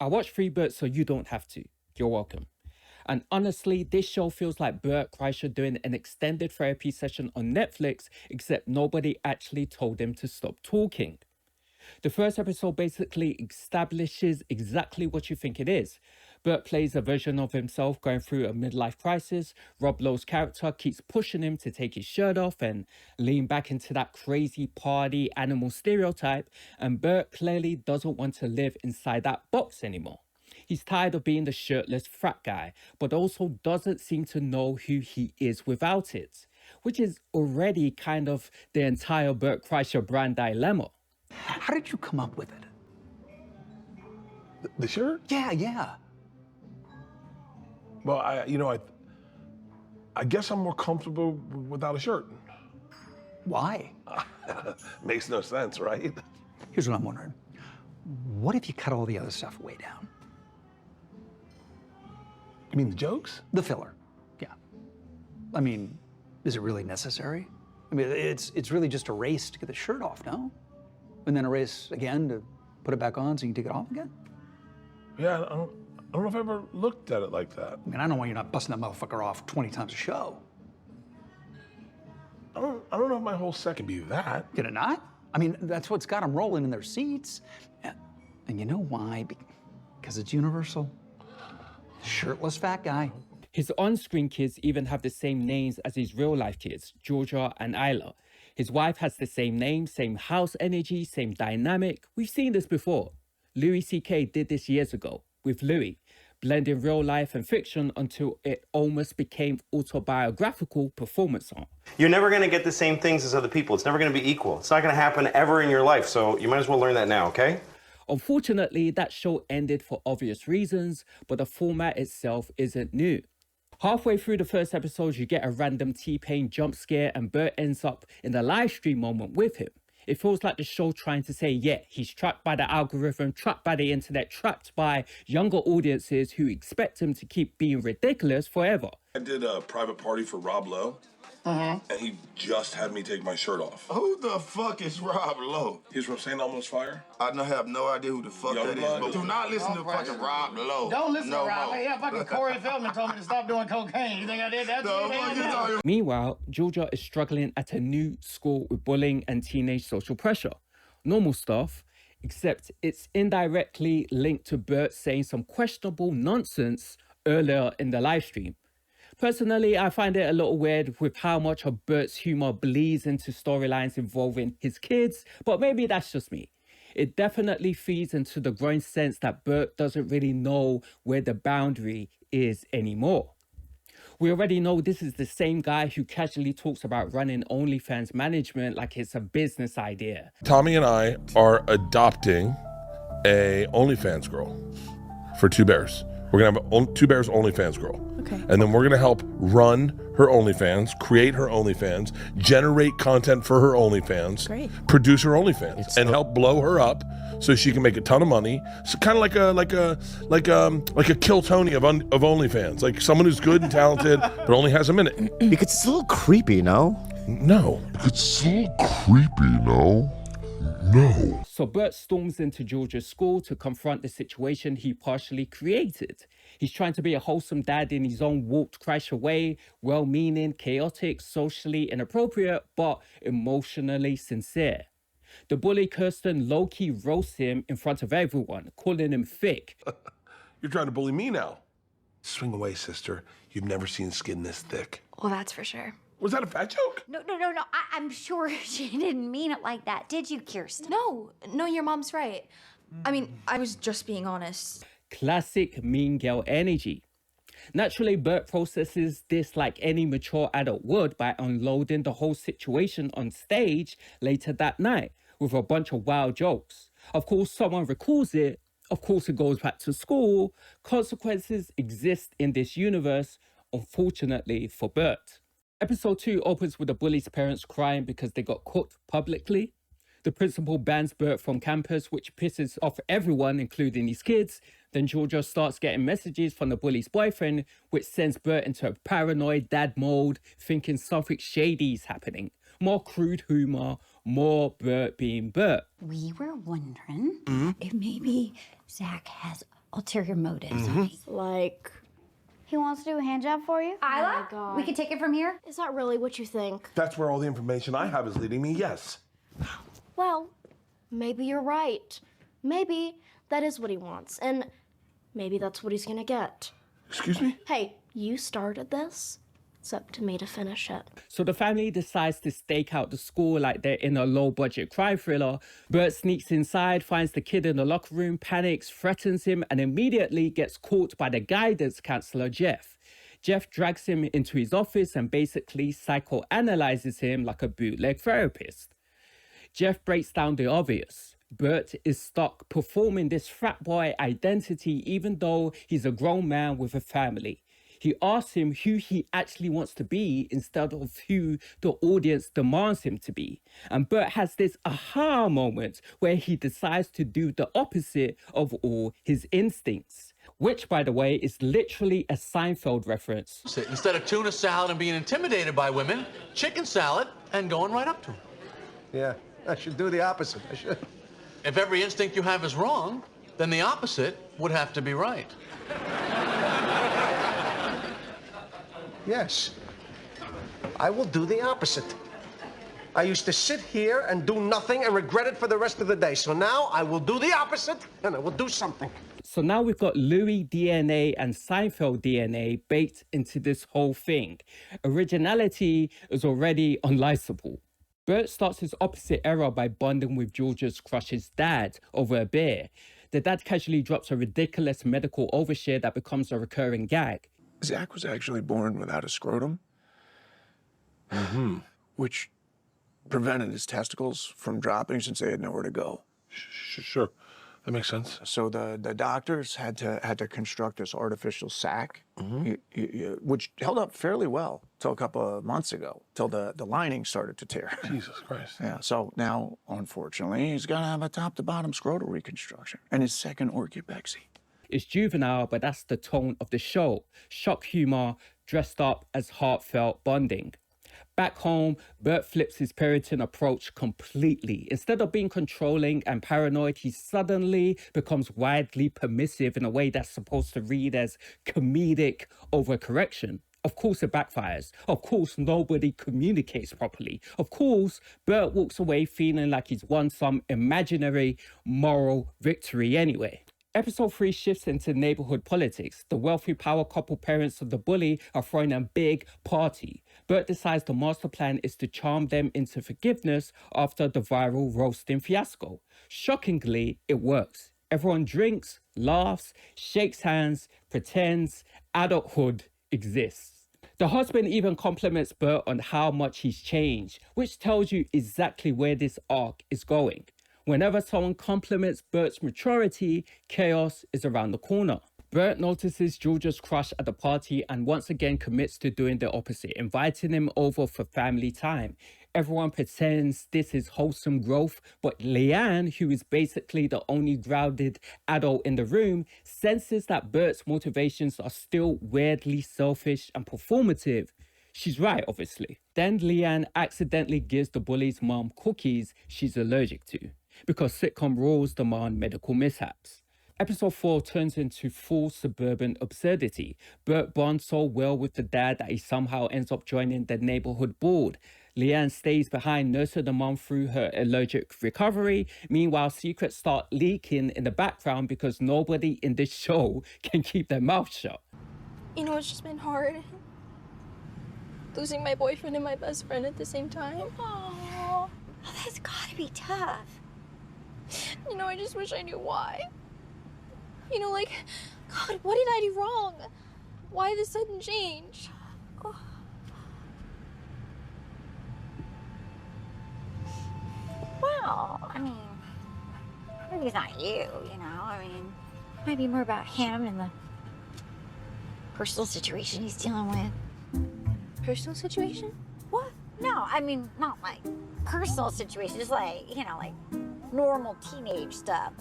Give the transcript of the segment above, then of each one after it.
I watched Free Bert so you don't have to. You're welcome. And honestly, this show feels like Bert Kreischer doing an extended therapy session on Netflix, except nobody actually told him to stop talking. The first episode basically establishes exactly what you think it is. Bert plays a version of himself going through a midlife crisis. Rob Lowe's character keeps pushing him to take his shirt off and lean back into that crazy party animal stereotype, and Bert clearly doesn't want to live inside that box anymore. He's tired of being the shirtless frat guy, but also doesn't seem to know who he is without it, which is already kind of the entire Bert Kreischer brand dilemma. How did you come up with it? The shirt? Yeah. Well, I guess I'm more comfortable without a shirt. Why? Makes no sense, right? Here's what I'm wondering. What if you cut all the other stuff way down? You mean the jokes? The filler, yeah. I mean, is it really necessary? I mean, it's really just a race to get the shirt off, no? And then a race again to put it back on so you can take it off again? Yeah, I don't know if I ever looked at it like that. I mean, I don't know why you're not busting that motherfucker off 20 times a show. I don't know if my whole set can be that. Can it not? I mean, that's what's got them rolling in their seats. And you know why? Because it's universal. Shirtless fat guy. His on-screen kids even have the same names as his real-life kids, Georgia and Isla. His wife has the same name, same house energy, same dynamic. We've seen this before. Louis C.K. did this years ago with Louis, blending real life and fiction until it almost became autobiographical performance art. You're never going to get the same things as other people. It's never going to be equal. It's not going to happen ever in your life, so you might as well learn that now, okay? Unfortunately, that show ended for obvious reasons, but the format itself isn't new. Halfway through the first episode, you get a random T-Pain jump scare and Bert ends up in the live stream moment with him. It feels like the show trying to say, yeah, he's trapped by the algorithm, trapped by the internet, trapped by younger audiences who expect him to keep being ridiculous forever. I did a private party for Rob Lowe, and he just had me take my shirt off. Who the fuck is Rob Lowe? He's from St. Elmo's Fire. I have no idea who the fuck that is. But do not listen to fucking Rob Lowe. Don't listen to Rob. Hey, yeah, fucking Corey Feldman told me to stop doing cocaine. You think I did that? Meanwhile, Georgia is struggling at a new school with bullying and teenage social pressure. Normal stuff, except it's indirectly linked to Bert saying some questionable nonsense earlier in the live stream. Personally, I find it a little weird with how much of Bert's humor bleeds into storylines involving his kids, but maybe that's just me. It definitely feeds into the growing sense that Bert doesn't really know where the boundary is anymore. We already know this is the same guy who casually talks about running OnlyFans management like it's a business idea. Tommy and I are adopting a OnlyFans girl for Two Bears. We're gonna have a Two Bears OnlyFans girl. Okay. And then we're gonna help run her OnlyFans, create her OnlyFans, generate content for her OnlyFans, Great. produce her OnlyFans, and help blow her up so she can make a ton of money. So kind of like a Kill Tony of OnlyFans, like someone who's good and talented but only has a minute. Because it's a little creepy, no? No. It's a little creepy, no? No. So Bert storms into Georgia's school to confront the situation he partially created. He's trying to be a wholesome dad in his own warped Kreischer way, well-meaning, chaotic, socially inappropriate, but emotionally sincere. The bully Kirsten low-key roasts him in front of everyone, calling him thick. You're trying to bully me now. Swing away, sister. You've never seen skin this thick. Well, that's for sure. Was that a fat joke? No. I'm sure she didn't mean it like that. Did you, Kirsten? No, your mom's right. I mean, I was just being honest. Classic mean girl energy. Naturally, Bert processes this like any mature adult would by unloading the whole situation on stage later that night with a bunch of wild jokes. Of course, someone recalls it. Of course, it goes back to school. Consequences exist in this universe, unfortunately for Bert. Episode 2 opens with the bully's parents crying because they got caught publicly. The principal bans Bert from campus, which pisses off everyone, including his kids. Then Georgia starts getting messages from the bully's boyfriend, which sends Bert into a paranoid dad mode, thinking something shady is happening. More crude humor, more Bert being Bert. We were wondering if maybe Zach has ulterior motives. Like, He wants to do a hand job for you? Isla? Oh my God. We can take it from here? Is that really what you think? That's where all the information I have is leading me, yes. Well, maybe you're right. Maybe that is what he wants, and maybe that's what he's gonna get. Excuse me? Hey, you started this. It's up to me to finish it. So the family decides to stake out the school like they're in a low-budget crime thriller. Bert sneaks inside, finds the kid in the locker room, panics, threatens him, and immediately gets caught by the guidance counselor, Jeff. Jeff drags him into his office and basically psychoanalyzes him like a bootleg therapist. Jeff breaks down the obvious. Bert is stuck performing this frat boy identity even though he's a grown man with a family. He asks him who he actually wants to be instead of who the audience demands him to be. And Bert has this aha moment where he decides to do the opposite of all his instincts. Which, by the way, is literally a Seinfeld reference. Instead of tuna salad and being intimidated by women, chicken salad and going right up to them. Yeah, I should do the opposite. I should. If every instinct you have is wrong, then the opposite would have to be right. Yes, I will do the opposite. I used to sit here and do nothing and regret it for the rest of the day. So now I will do the opposite and I will do something. So now we've got Louis DNA and Seinfeld DNA baked into this whole thing. Originality is already unlicensable. Bert starts his opposite error by bonding with Georgia's crush's dad over a beer. The dad casually drops a ridiculous medical overshare that becomes a recurring gag. Zach was actually born without a scrotum, which prevented his testicles from dropping since they had nowhere to go. Sure, that makes sense. So the doctors had to construct this artificial sac, which held up fairly well till a couple of months ago, till the lining started to tear. Jesus Christ. Yeah. So now, unfortunately, he's got to have a top-to-bottom scrotal reconstruction and his second orchidopexy. It's juvenile, but that's the tone of the show. Shock humor dressed up as heartfelt bonding. Back home, Bert flips his Puritan approach completely. Instead of being controlling and paranoid, he suddenly becomes widely permissive in a way that's supposed to read as comedic overcorrection. Of course it backfires. Of course nobody communicates properly. Of course, Bert walks away feeling like he's won some imaginary moral victory anyway. Episode 3 shifts into neighborhood politics. The wealthy power couple parents of the bully are throwing a big party. Bert decides the master plan is to charm them into forgiveness after the viral roasting fiasco. Shockingly, it works. Everyone drinks, laughs, shakes hands, pretends adulthood exists. The husband even compliments Bert on how much he's changed, which tells you exactly where this arc is going. Whenever someone compliments Bert's maturity, chaos is around the corner. Bert notices Georgia's crush at the party and once again commits to doing the opposite, inviting him over for family time. Everyone pretends this is wholesome growth, but Leanne, who is basically the only grounded adult in the room, senses that Bert's motivations are still weirdly selfish and performative. She's right, obviously. Then Leanne accidentally gives the bully's mom cookies she's allergic to, because sitcom rules demand medical mishaps. Episode 4 turns into full suburban absurdity. Bert bonds so well with the dad that he somehow ends up joining the neighborhood board. Leanne stays behind nursing the mom through her allergic recovery. Meanwhile, secrets start leaking in the background because nobody in this show can keep their mouth shut. You know, it's just been hard. Losing my boyfriend and my best friend at the same time. Oh, that's gotta be tough. You know, I just wish I knew why. You know, like, God, what did I do wrong? Why the sudden change? Oh. Well, I mean, maybe it's not you, you know? I mean, it might be more about him and the personal situation he's dealing with. Personal situation? What? No, I mean, not like personal situation. Just like, you know, like normal teenage stuff.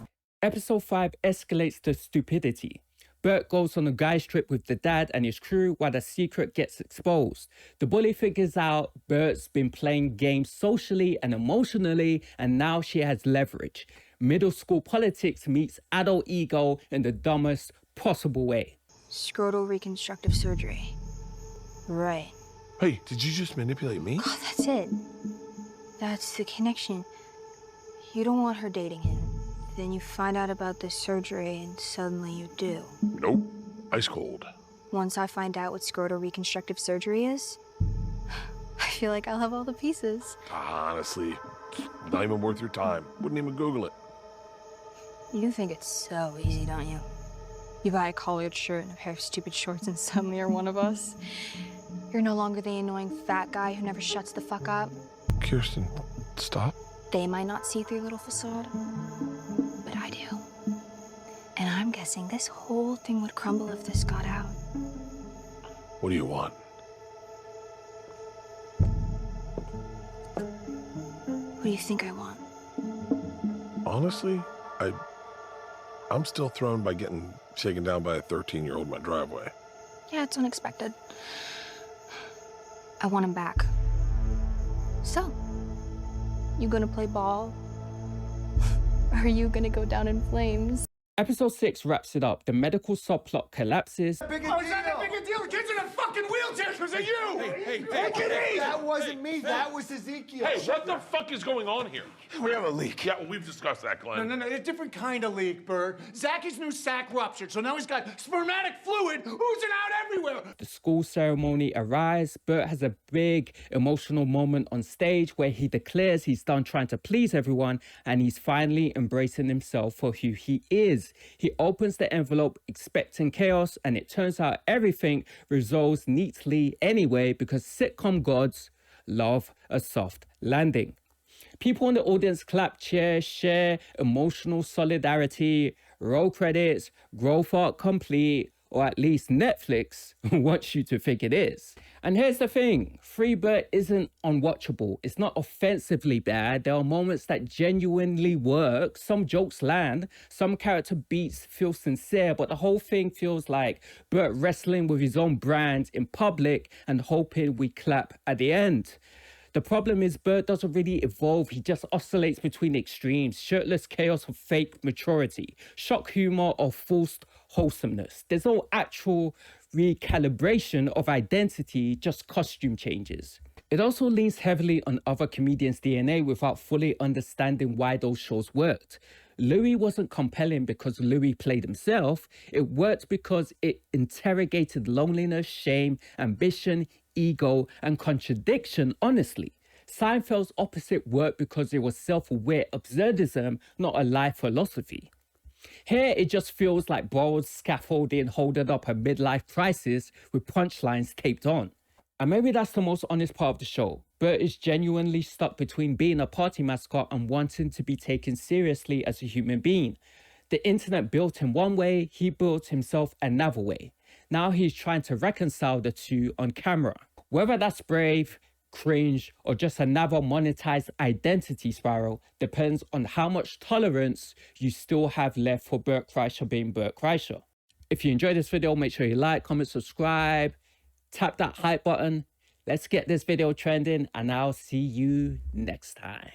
Episode 5 escalates to stupidity. Bert goes on a guy's trip with the dad and his crew while the secret gets exposed. The bully figures out Bert's been playing games socially and emotionally, and now she has leverage. Middle school politics meets adult ego in the dumbest possible way. Scrotal reconstructive surgery. Right. Hey, did you just manipulate me? God, that's it. That's the connection. You don't want her dating him. Then you find out about this surgery and suddenly you do. Nope. Ice cold. Once I find out what scrotal reconstructive surgery is, I feel like I'll have all the pieces. Honestly, not even worth your time. Wouldn't even Google it. You think it's so easy, don't you? You buy a collared shirt and a pair of stupid shorts and suddenly you're one of us. You're no longer the annoying fat guy who never shuts the fuck up. Kirsten, stop. They might not see through your little facade, but I do. And I'm guessing this whole thing would crumble if this got out. What do you want? What do you think I want? Honestly, I'm still thrown by getting shaken down by a 13-year-old in my driveway. Yeah, it's unexpected. I want him back. So, you gonna play ball? Or are you gonna go down in flames? Episode 6 wraps it up. The medical subplot collapses. Oh, is that a big deal? The kid's in a fucking wheelchair because of you! Hey, That wasn't me. That was Ezekiel. Hey, what the fuck is going on here? We have a leak. Yeah, well, we've discussed that, Glenn. No, a different kind of leak, Bert. Zachy's new sac ruptured, so now he's got spermatic fluid oozing out everywhere. The school ceremony arrives. Bert has a big emotional moment on stage where he declares he's done trying to please everyone and he's finally embracing himself for who he is. He opens the envelope expecting chaos, and it turns out everything resolves neatly anyway because sitcom gods love a soft landing. People in the audience clap, cheer, share emotional solidarity, roll credits, growth arc complete, or at least Netflix wants you to think it is. And here's the thing, Free Bert isn't unwatchable. It's not offensively bad. There are moments that genuinely work. Some jokes land, some character beats feel sincere, but the whole thing feels like Bert wrestling with his own brand in public and hoping we clap at the end. The problem is Bert doesn't really evolve, he just oscillates between extremes, shirtless chaos or fake maturity, shock humor or forced wholesomeness. There's no actual recalibration of identity, just costume changes. It also leans heavily on other comedians' DNA without fully understanding why those shows worked. Louis wasn't compelling because Louis played himself, it worked because it interrogated loneliness, shame, ambition, ego, and contradiction honestly. Seinfeld's opposite worked because it was self-aware absurdism, not a life philosophy. Here, it just feels like borrowed scaffolding holding up a midlife crisis with punchlines taped on. And maybe that's the most honest part of the show. Bert is genuinely stuck between being a party mascot and wanting to be taken seriously as a human being. The internet built him one way, he built himself another way. Now he's trying to reconcile the two on camera. Whether that's brave, cringe, or just another monetized identity spiral depends on how much tolerance you still have left for Bert Kreischer being Bert Kreischer. If you enjoyed this video, make sure you like, comment, subscribe, tap that hype button. Let's get this video trending, and I'll see you next time.